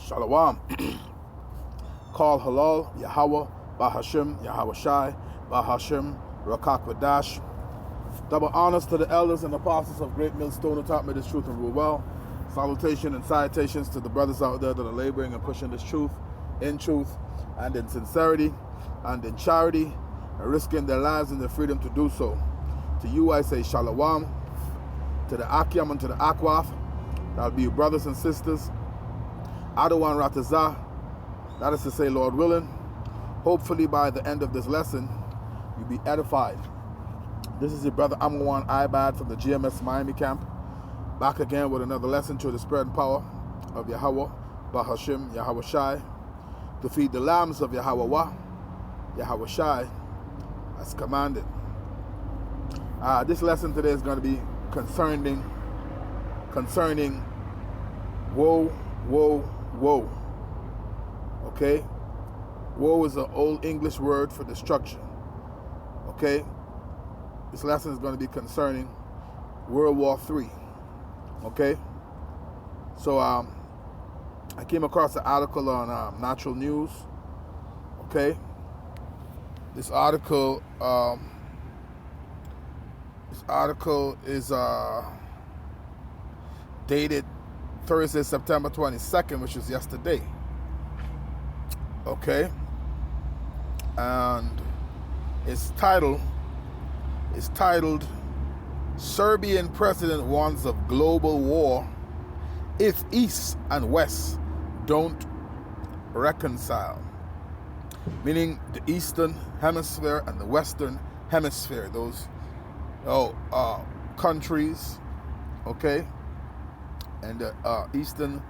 Shalom. Call Halal, Yahweh, Bahashim, Yahweh Shai, Bahashim, Rakak Vadash. Double honors to the elders and apostles of Great Millstone who taught me this truth and rule well. Salutation and salutations to the brothers out there that are laboring and pushing this truth and in sincerity and in charity and risking their lives and their freedom to do so. To you I say Shalom, to the Akyam and to the Akwaf. That'll be your brothers and sisters. Adawan Ratazah, that is to say, Lord willing, hopefully by the end of this lesson, you'll be edified. This is your brother Amawan Ibad from the GMS Miami camp, back again with another lesson to the spread and power of Yahweh, Bahashim, Yahweh Shai, to feed the lambs of Yahweh, Yahweh Shai, as commanded. This lesson today is going to be concerning woe. Okay? Woe is an old English word for destruction. Okay? This lesson is going to be concerning World War III. Okay? So, I came across an article on Natural News. Okay? This article is dated Thursday, September 22nd, which was yesterday. Okay? And it's titled Serbian President Warns of Global War if East and West don't reconcile. Meaning the Eastern Hemisphere and the Western Hemisphere, those countries, okay? And the Eastern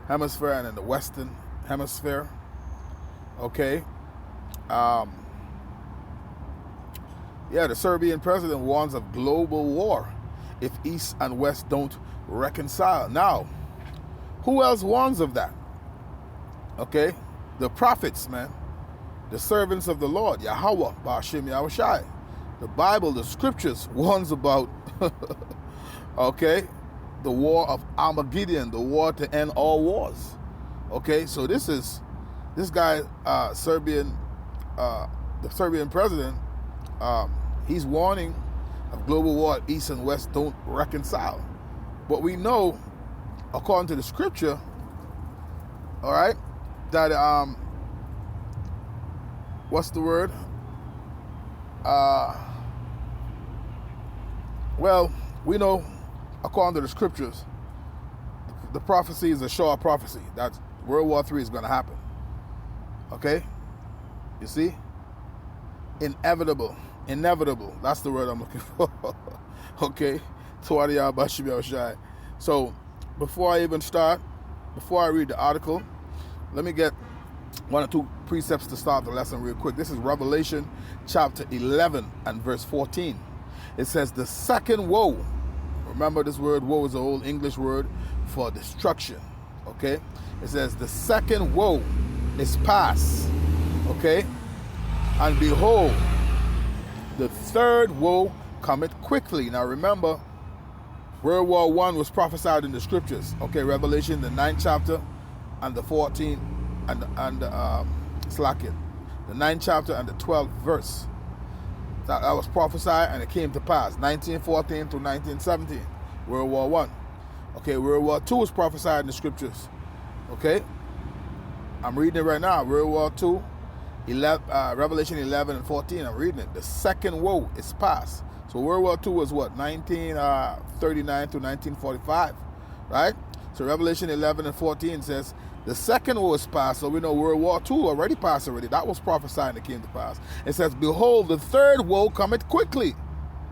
Hemisphere and in the Western Hemisphere, okay? The Serbian president warns of global war if East and West don't reconcile. Now, who else warns of that? Okay? The prophets, man. The servants of the Lord, Yahweh, Ba'ashim, Yahweh Shai. The Bible, the scriptures, warns about, okay, the war of Armageddon, the war to end all wars. Okay, so this guy, the Serbian president, he's warning of global war if East and West don't reconcile. But we know, according to the scripture, all right, that, what's the word? Well, we know, according to the scriptures, the prophecy is a sure prophecy that World War III is going to happen. Okay? You see? Inevitable. That's the word I'm looking for. Okay? So, before I even start, before I read the article, let me get one or two precepts to start the lesson real quick. This is Revelation chapter 11 and verse 14. It says, the second woe. Remember, this word woe is an old English word for destruction. Okay? It says, the second woe is past. Okay? And behold, the third woe cometh quickly. Now remember, World War I was prophesied in the scriptures. Okay, Revelation, the 9th chapter and the 14th and the 9th chapter and the 12th verse. That was prophesied and it came to pass. 1914 to 1917, World War I. Okay, World War II was prophesied in the scriptures. Okay, I'm reading it right now. World War II, Revelation 11 and 14. I'm reading it. The second woe is past. So World War II was what? 1939 to 1945, right? So Revelation 11 and 14 says, the second woe is past, so we know World War II already passed already. That was prophesied and it came to pass. It says, behold, the third woe cometh quickly.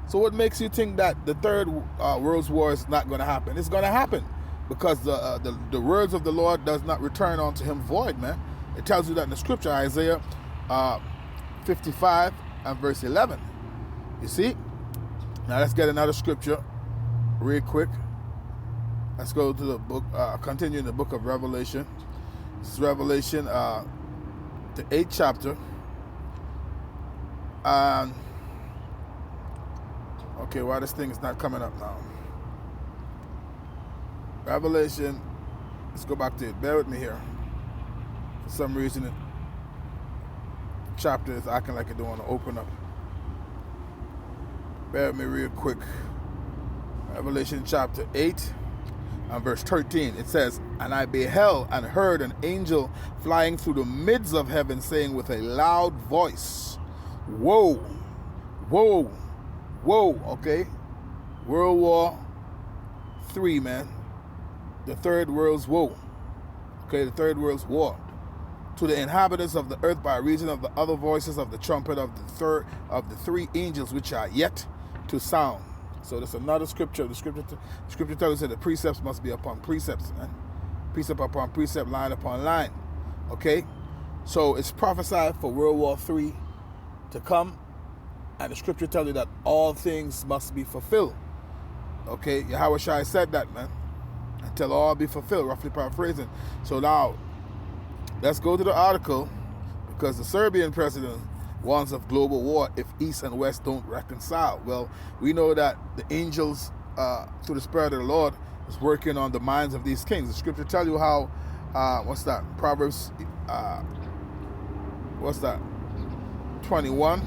So what makes you think that the third World War is not going to happen? It's going to happen because the words of the Lord does not return unto him void, man. It tells you that in the scripture, Isaiah 55 and verse 11. You see? Now let's get another scripture real quick. Let's go to the book, continue in the book of Revelation. This is Revelation, the 8th chapter. Okay, why this thing is not coming up now? Revelation, let's go back to it. Bear with me here. For some reason, the chapter is acting like it don't want to open up. Bear with me real quick. Revelation chapter 8 and verse 13. It says, "And I beheld and heard an angel flying through the midst of heaven, saying with a loud voice, Woe, woe, woe." Okay, World War III, man. The third world's woe. Okay, the third world's war. "To the inhabitants of the earth by reason of the other voices of the trumpet of the three angels which are yet to sound." So that's another scripture. The scripture tells us that the precepts must be upon precepts, man. Precept upon precept, line upon line. Okay, so it's prophesied for World War III to come, and the scripture tells you that all things must be fulfilled. Okay, Yahweh Shai said that, man, until all be fulfilled, roughly paraphrasing. So now, let's go to the article, because the Serbian president warns of global war if East and West don't reconcile. Well, we know that the angels, through the Spirit of the Lord, is working on the minds of these kings. The scripture tell you how, what's that? Proverbs, 21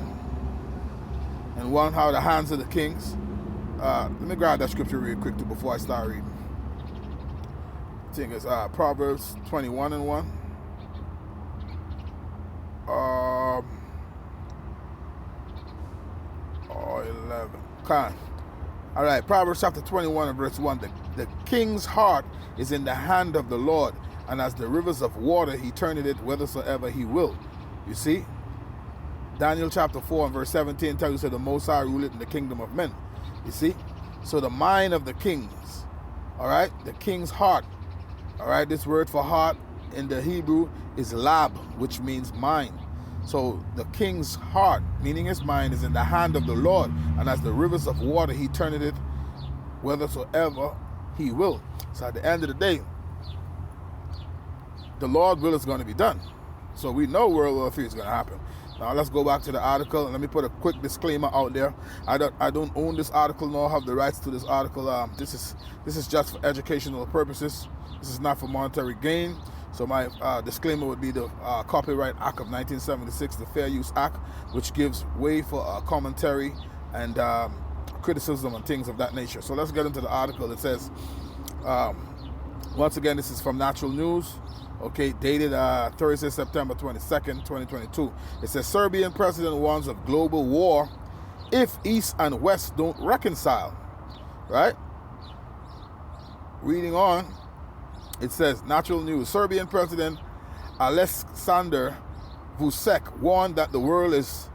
and 1, how the hands of the kings. Let me grab that scripture real quick too before I start reading. I think it's Proverbs 21 and 1. Or 11. Come. All right, Proverbs chapter 21 and verse 1. The king's heart is in the hand of the Lord, and as the rivers of water, he turneth it whithersoever he will. You see? Daniel chapter 4 and verse 17 tells you that the Most High ruleth in the kingdom of men. You see? So the mind of the kings, all right? The king's heart, all right? This word for heart in the Hebrew is lab, which means mind. So the king's heart, meaning his mind, is in the hand of the Lord, and as the rivers of water, he turneth it whithersoever he will. So at the end of the day, the Lord's will is going to be done. So we know World War III is going to happen. Now let's go back to the article, and let me put a quick disclaimer out there. I don't own this article nor have the rights to this article. This is just for educational purposes. This is not for monetary gain. So my disclaimer would be the Copyright Act of 1976, the Fair Use Act, which gives way for commentary and criticism and things of that nature. So let's get into the article. It says, once again, this is from Natural News. Okay, dated Thursday, September 22nd, 2022. It says, Serbian president warns of global war if East and West don't reconcile. Right? Reading on, it says, Natural News. Serbian President Aleksandar Vučić warned that the world is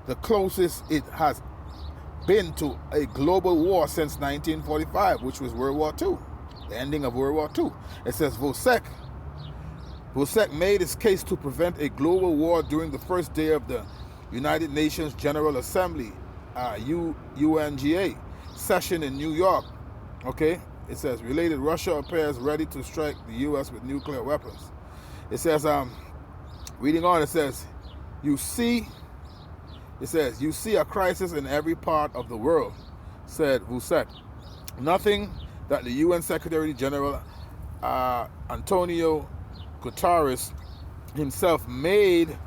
the closest it has been to a global war since 1945, which was World War II, the ending of World War II. It says, Vučić made his case to prevent a global war during the first day of the United Nations General Assembly, UNGA, session in New York. Okay, it says, related, Russia appears ready to strike the U.S. with nuclear weapons. It says, reading on, it says, you see a crisis in every part of the world, said Vučić. Nothing that the UN Secretary General Antonio Guterres himself made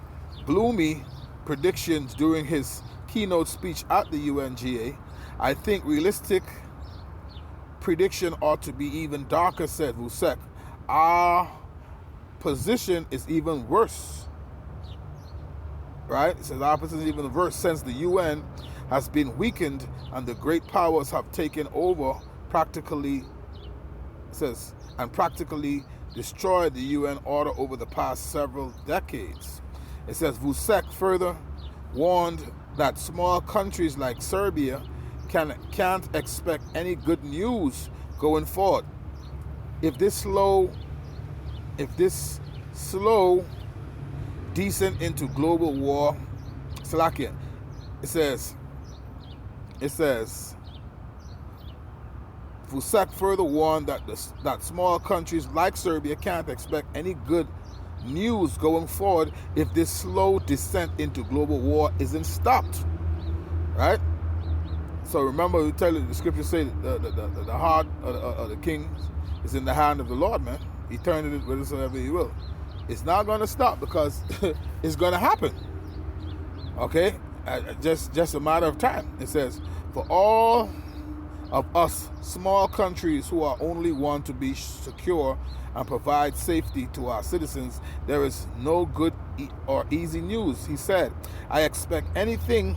gloomy predictions during his keynote speech at the UNGA. I think realistic prediction ought to be even darker, said Vučić. Our position is even worse. Right? It says our position is even worse since the UN has been weakened and the great powers have taken over practically destroyed the UN order over the past several decades. It says Vučić further warned that small countries like Serbia can't expect any good news going forward if this slow descent into global war. Slovakia. It says Vučić further warned that small countries like Serbia can't expect any good news going forward if this slow descent into global war isn't stopped. Right? So remember, we tell you, the scriptures say the heart of the king is in the hand of the Lord, man. He turned it whithersoever he will. It's not going to stop because it's going to happen. Okay? Just a matter of time. It says, for all of us small countries who are only want to be secure and provide safety to our citizens, there is no good or easy news. He said, I expect everything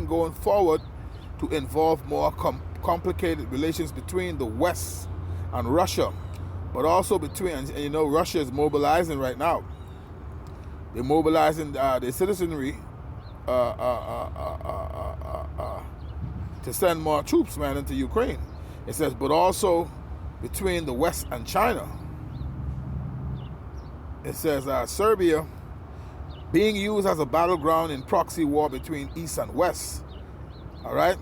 going forward to involve more complicated relations between the West and Russia, but also between, and you know, Russia is mobilizing right now. They're mobilizing the citizenry to send more troops, man, into Ukraine. It says, but also between the West and China. It says Serbia being used as a battleground in proxy war between East and West. All right?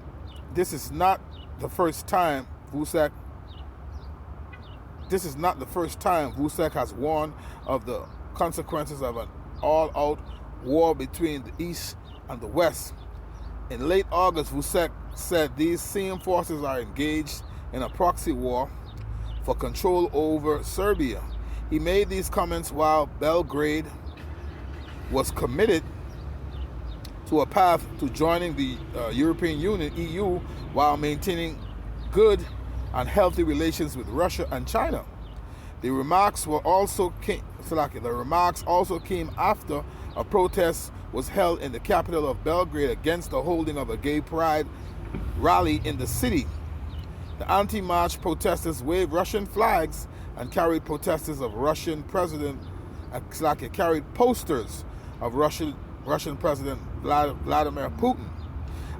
This is not the first time Vucek has warned of the consequences of an all-out war between the East and the West. In late August, Vucek said these same forces are engaged in a proxy war for control over Serbia. He made these comments while Belgrade was committed to a path to joining the European Union, EU, while maintaining good and healthy relations with Russia and China. The remarks also came after a protest was held in the capital of Belgrade against the holding of a gay pride rally in the city. The anti-march protesters waved Russian flags and carried posters of Russian President Vladimir Putin.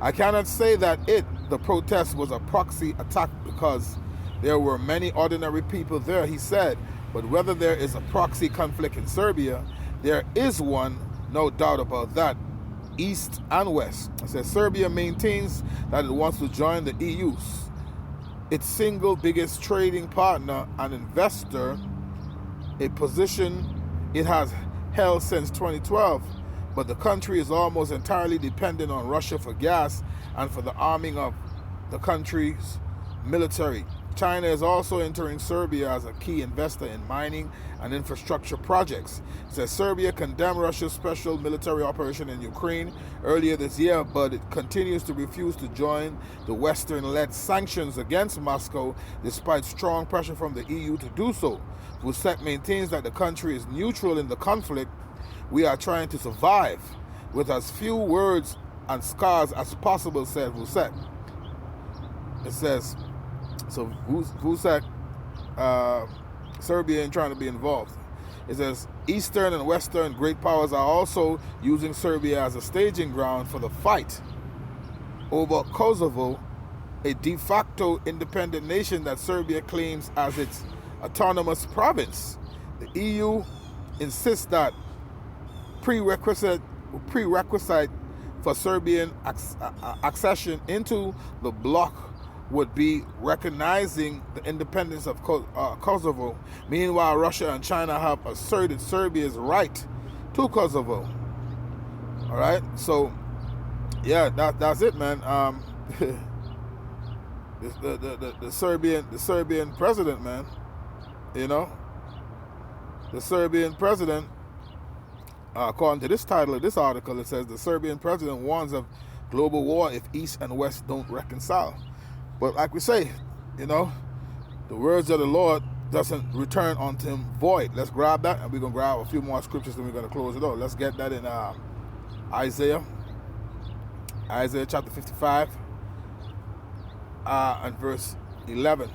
I cannot say that the protest was a proxy attack because there were many ordinary people there, he said, but whether there is a proxy conflict in Serbia, there is one, no doubt about that, East and West. It says Serbia maintains that it wants to join the EU, its single biggest trading partner and investor, a position it has held since 2012, but the country is almost entirely dependent on Russia for gas and for the arming of the country's military. China is also entering Serbia as a key investor in mining and infrastructure projects. It says Serbia condemned Russia's special military operation in Ukraine earlier this year, but it continues to refuse to join the Western-led sanctions against Moscow despite strong pressure from the EU to do so. Vucek maintains that the country is neutral in the conflict. We are trying to survive with as few words and scars as possible, said Vucek. It says, so Vucek, Serbia ain't trying to be involved. It says, Eastern and Western great powers are also using Serbia as a staging ground for the fight over Kosovo, a de facto independent nation that Serbia claims as its autonomous province. The EU insists that prerequisite for Serbian accession into the bloc would be recognizing the independence of Kosovo. Meanwhile, Russia and China have asserted Serbia's right to Kosovo. All right, so yeah, that's it, man. The Serbian president, man. You know, the Serbian president. According to this title of this article, it says the Serbian president warns of global war if East and West don't reconcile. But like we say, you know, the words of the Lord doesn't return unto him void. Let's grab that, and we're going to grab a few more scriptures, and we're going to close it out. Let's get that in Isaiah chapter 55 and verse 11.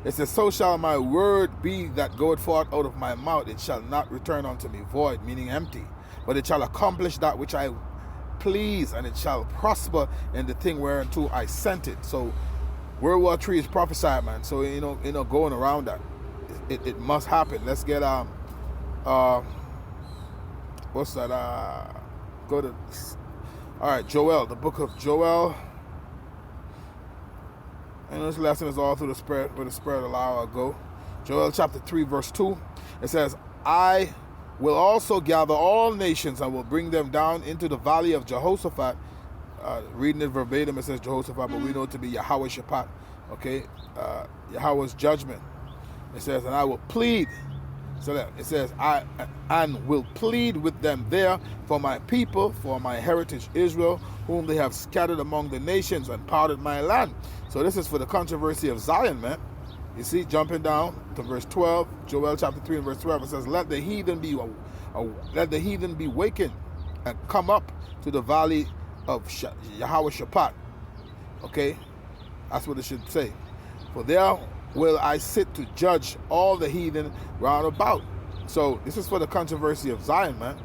It says, so shall my word be that goeth forth out of my mouth. It shall not return unto me void, meaning empty, but it shall accomplish that which I please, and it shall prosper in the thing whereunto I sent it. So World War III is prophesied, man. So you know, going around that, it must happen. Let's get what's that? Go to, all right, Joel, the book of Joel. And this lesson is all through the Spirit, where the Spirit allow it go. Joel chapter 3, verse 2. It says, I will also gather all nations and will bring them down into the valley of Jehoshaphat. Reading it verbatim, it says Jehoshaphat, but we know it to be Yahweh Shaphat. Okay? Yahweh's judgment. It says, and I will plead, So that it says, I and will plead with them there for my people, for my heritage Israel, whom they have scattered among the nations and parted my land. So this is for the controversy of Zion, man. You see, jumping down to verse 12, Joel chapter 3 and verse 12, it says, let the heathen be wakened and come up to the valley of Yahweh Shaphat. Okay, that's what it should say. For there will I sit to judge all the heathen round about. So this is for the controversy of Zion, man.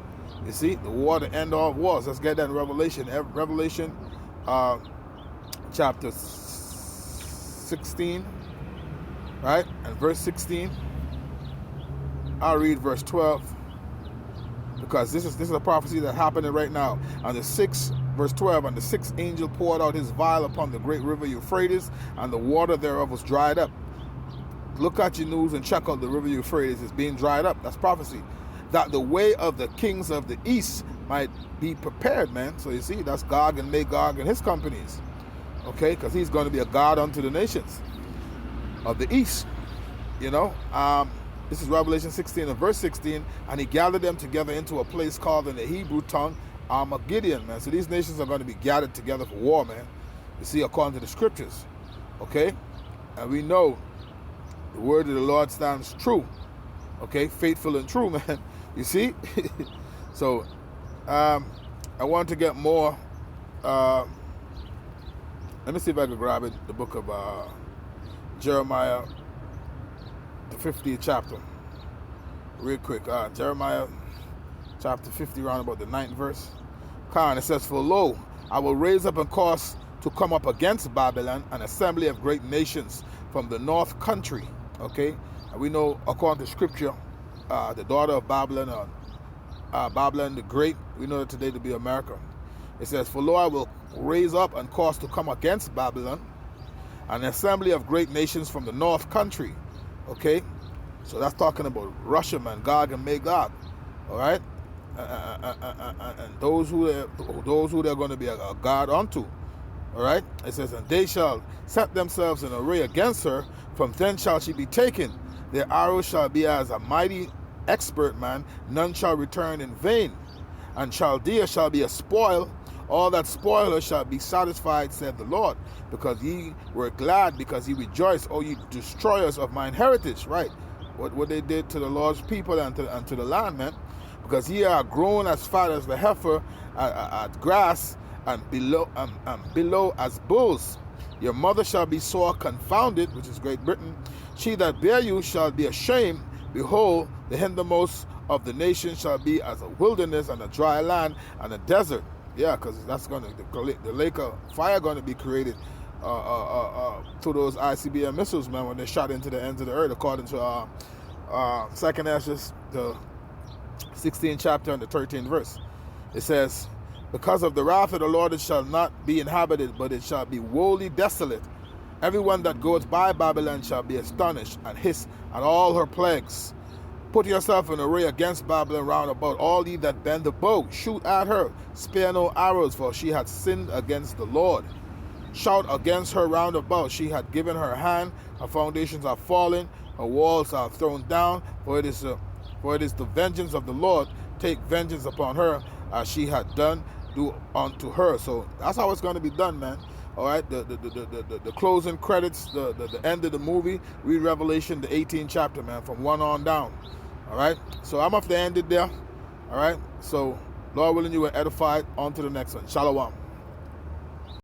You see, the war, the end all wars. Let's get that in Revelation. Revelation chapter 16, right? And verse 16. I'll read verse 12. Because this is a prophecy that's happening right now. On the 6th, verse 12, and the 6th angel poured out his vial upon the great river Euphrates, and the water thereof was dried up. Look at your news and check out the river Euphrates is being dried up. That's prophecy. That the way of the kings of the east might be prepared, man. So you see, that's Gog and Magog and his companies. Okay, because he's going to be a god unto the nations of the east. You know, this is Revelation 16 and verse 16. And he gathered them together into a place called in the Hebrew tongue Armageddon, man. So these nations are going to be gathered together for war, man. You see, according to the scriptures. Okay, and we know the word of the Lord stands true. Okay, faithful and true, man. You see? So, I want to get more. Let me see if I can grab it. The book of Jeremiah, the 50th chapter. Real quick. Jeremiah chapter 50, around about the 9th verse. It says, for lo, I will raise up and cause to come up against Babylon an assembly of great nations from the north country. Okay, and we know according to scripture, the daughter of Babylon, Babylon the Great, we know that today to be America. It says, for lo, I will raise up and cause to come against Babylon an assembly of great nations from the north country. Okay, so that's talking about Russia, man, Gog and Magog. All right, and those who they're going to be a god unto. All right, it says, and they shall set themselves in array against her. From thence shall she be taken. Their arrows shall be as a mighty expert man. None shall return in vain. And Chaldea shall be a spoil. All that spoil her shall be satisfied, said the Lord. Because ye were glad, because ye rejoiced, O ye destroyers of mine heritage. Right, what they did to the Lord's people and to the land, man. Because ye are grown as fat as the heifer at grass, and below as bulls. Your mother shall be sore confounded, which is Great Britain. She that bare you shall be ashamed. Behold, the hindermost of the nations shall be as a wilderness and a dry land and a desert. Yeah, because that's going to, the lake of fire going to be created through those ICBM missiles, man, when they're shot into the ends of the earth, according to 2nd Ezra, the 16th chapter and the 13th verse. It says, because of the wrath of the Lord it shall not be inhabited, but it shall be wholly desolate. Everyone that goes by Babylon shall be astonished and hiss at all her plagues. Put yourself in array against Babylon round about, all ye that bend the bow. Shoot at her, spare no arrows, for she hath sinned against the Lord. Shout against her round about, she hath given her hand, her foundations are fallen, her walls are thrown down, for it is the vengeance of the Lord. Take vengeance upon her, as she had done, do unto her. So that's how it's going to be done, man. All right, the closing credits, the end of the movie, read Revelation, the 18th chapter, man, from 1 on down. All right, so I'm off to end it there. All right, so Lord willing, you were edified. On to the next one. Shalom.